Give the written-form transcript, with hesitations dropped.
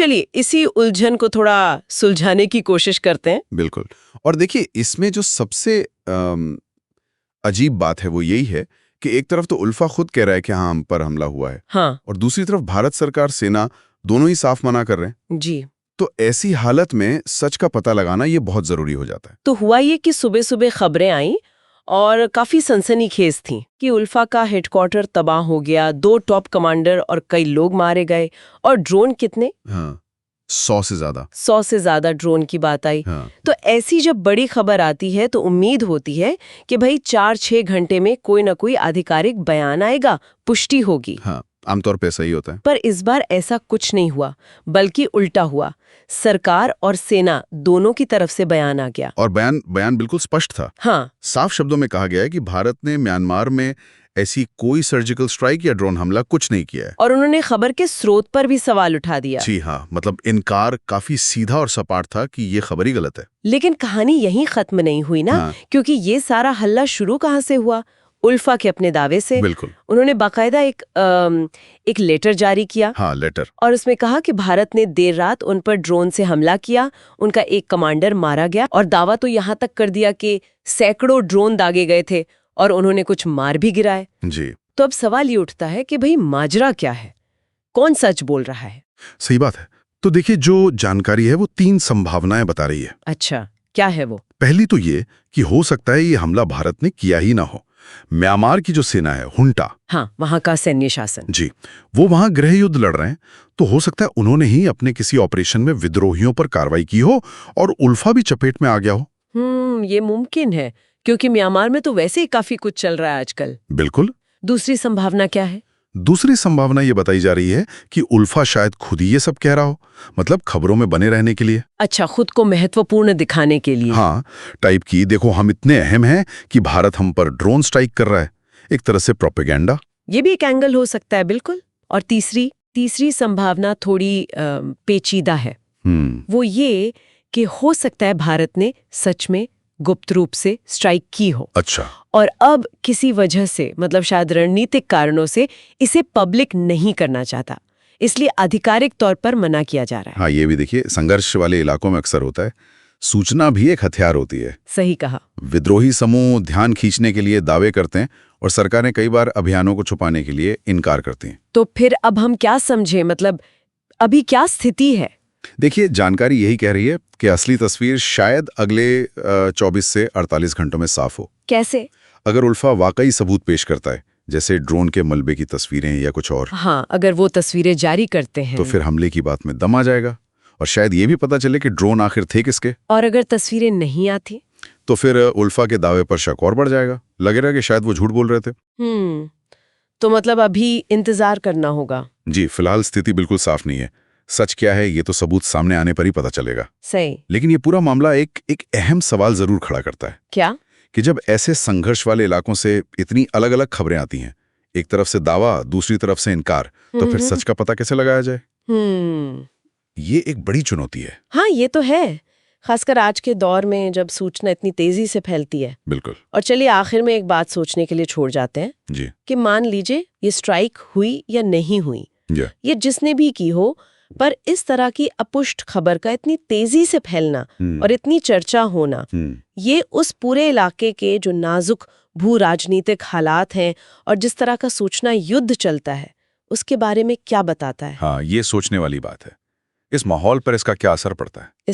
चलिए इसी उलझन को थोड़ा सुलझाने की कोशिश करते हैं। बिल्कुल। और देखिए, इसमें जो सबसे अजीब बात है वो यही है कि एक तरफ तो उल्फा खुद कह रहा है कि हाँ, हम पर हमला हुआ है, हाँ और दूसरी तरफ भारत सरकार, सेना दोनों ही साफ मना कर रहे हैं। जी। तो ऐसी हालत में सच का पता लगाना ये बहुत जरूरी हो जाता है। तो हुआ ये कि सुबह सुबह खबरें आईं और काफी सनसनीखेज थीं कि उल्फा का हेडक्वार्टर तबाह हो गया, 2 टॉप कमांडर और कई लोग मारे गए। और ड्रोन कितने? हाँ, 100 से ज्यादा। 100 से ज्यादा ड्रोन की बात आई। हाँ, तो ऐसी जब बड़ी खबर आती है तो उम्मीद होती है कि भाई 4-6 घंटे में कोई ना कोई आधिकारिक बयान आएगा, पुष्टि होगी। हाँ, आमतौर पे ऐसा ही होता है। पर इस बार ऐसा कुछ नहीं हुआ, बल्कि उल्टा हुआ। सरकार और सेना दोनों की तरफ से बयान आ गया। और बयान बिल्कुल स्पष्ट था। हाँ, साफ शब्दों में कहा गया है कि भारत ने म्यांमार में ऐसी कोई सर्जिकल स्ट्राइक या ड्रोन हमला कुछ नहीं किया है। और उन्होंने खबर के स्रोत पर भी सवाल उठा दिया। जी हाँ, मतलब इनकार काफी सीधा और सपाट था कि ये खबर ही गलत है। लेकिन कहानी यहीं खत्म नहीं हुई ना। हाँ। क्योंकि ये सारा हल्ला शुरू कहाँ से हुआ? उल्फा के अपने दावे से। बिल्कुल। उन्होंने बाकायदा एक लेटर जारी किया। हाँ, लेटर। और उसमें कहा कि भारत ने देर रात उन पर ड्रोन से हमला किया, उनका एक कमांडर मारा गया, और दावा तो यहाँ तक कर दिया कि सैकड़ों ड्रोन दागे गए थे और उन्होंने कुछ मार भी गिराए। जी, तो अब सवाल ये उठता है कि भाई माजरा क्या है? कौन सच बोल रहा है? सही बात है। तो देखिए, जो जानकारी है वो 3 संभावनाएं बता रही है। अच्छा, क्या है वो? पहली तो ये कि हो सकता है ये हमला भारत ने किया ही ना हो। म्यांमार की जो सेना है, हुंटा, हाँ, वहां का सैन्य शासन। जी, वो वहां गृह युद्ध लड़ रहे हैं। तो हो सकता है उन्होंने ही अपने किसी ऑपरेशन में विद्रोहियों पर कार्रवाई की हो और उल्फा भी चपेट में आ गया हो। ये मुमकिन है, क्योंकि म्यांमार में तो वैसे ही काफी कुछ चल रहा है आजकल। बिल्कुल। दूसरी संभावना क्या है? दूसरी संभावना ये बताई जा रही है कि उल्फा शायद खुद ही ये सब कह रहा हो, मतलब खबरों में बने रहने के लिए। अच्छा, खुद को महत्वपूर्ण दिखाने के लिए। हाँ, टाइप की, देखो हम इतने अहम हैं कि भारत हम पर ड्रोन स्ट्राइक कर रहा है। एक तरह से प्रोपेगेंडा। ये भी एक एंगल हो सकता है, बिल्कुल। और तीसरी संभावना थोड़ी पेचीदा है। वो ये कि हो सकता है भारत ने सच में गुप्त रूप से स्ट्राइक की हो। अच्छा। और अब किसी वजह से, मतलब शायद रणनीतिक कारणों से, इसे पब्लिक नहीं करना चाहता, इसलिए आधिकारिक तौर पर मना किया जा रहा है। हाँ, ये भी देखिए, संघर्ष वाले इलाकों में अक्सर होता है। सूचना भी एक हथियार होती है। सही कहा। विद्रोही समूह ध्यान खींचने के लिए दावे करते हैं और सरकारें कई बार अभियानों को छुपाने के लिए इनकार करती हैं। तो फिर अब हम क्या समझे, मतलब अभी क्या स्थिति है? देखिए, जानकारी यही कह रही है कि असली तस्वीर शायद अगले 24 से 48 घंटों में साफ हो। कैसे? अगर उल्फा वाकई सबूत पेश करता है, जैसे ड्रोन के मलबे की तस्वीरें या कुछ और, हाँ, अगर वो तस्वीरें जारी करते हैं तो फिर हमले की बात में दम आ जाएगा और शायद ये भी पता चले कि ड्रोन आखिर थे किसके। और अगर तस्वीरें नहीं आती? तो फिर उल्फा के दावे पर शक और बढ़ जाएगा, लगेगा कि शायद वो झूठ बोल रहे थे। तो मतलब अभी इंतजार करना होगा। जी, फिलहाल स्थिति बिल्कुल साफ नहीं है। सच क्या है ये तो सबूत सामने आने पर ही पता चलेगा। सही। लेकिन ये पूरा मामला एक अहम सवाल जरूर खड़ा करता है। क्या? कि जब ऐसे संघर्ष वाले इलाकों से इतनी अलग अलग खबरें आती हैं, एक तरफ से दावा, दूसरी तरफ से इनकार, तो फिर सच का पता कैसे लगाया जाए? ये एक बड़ी चुनौती है। हाँ, ये तो है, खासकर आज के दौर में जब सूचना इतनी तेजी से फैलती है। बिल्कुल। और चलिए आखिर में एक बात सोचने के लिए छोड़ जाते हैं जी। कि मान लीजिए ये स्ट्राइक हुई या नहीं हुई, ये जिसने भी की हो, पर इस तरह की अपुष्ट खबर का इतनी तेजी से फैलना और इतनी चर्चा होना, ये उस पूरे इलाके के जो नाजुक भू राजनीतिक हालात हैं और जिस तरह का सूचना युद्ध चलता है, उसके बारे में क्या बताता है? हाँ, ये सोचने वाली बात है। इस माहौल पर इसका क्या असर पड़ता है?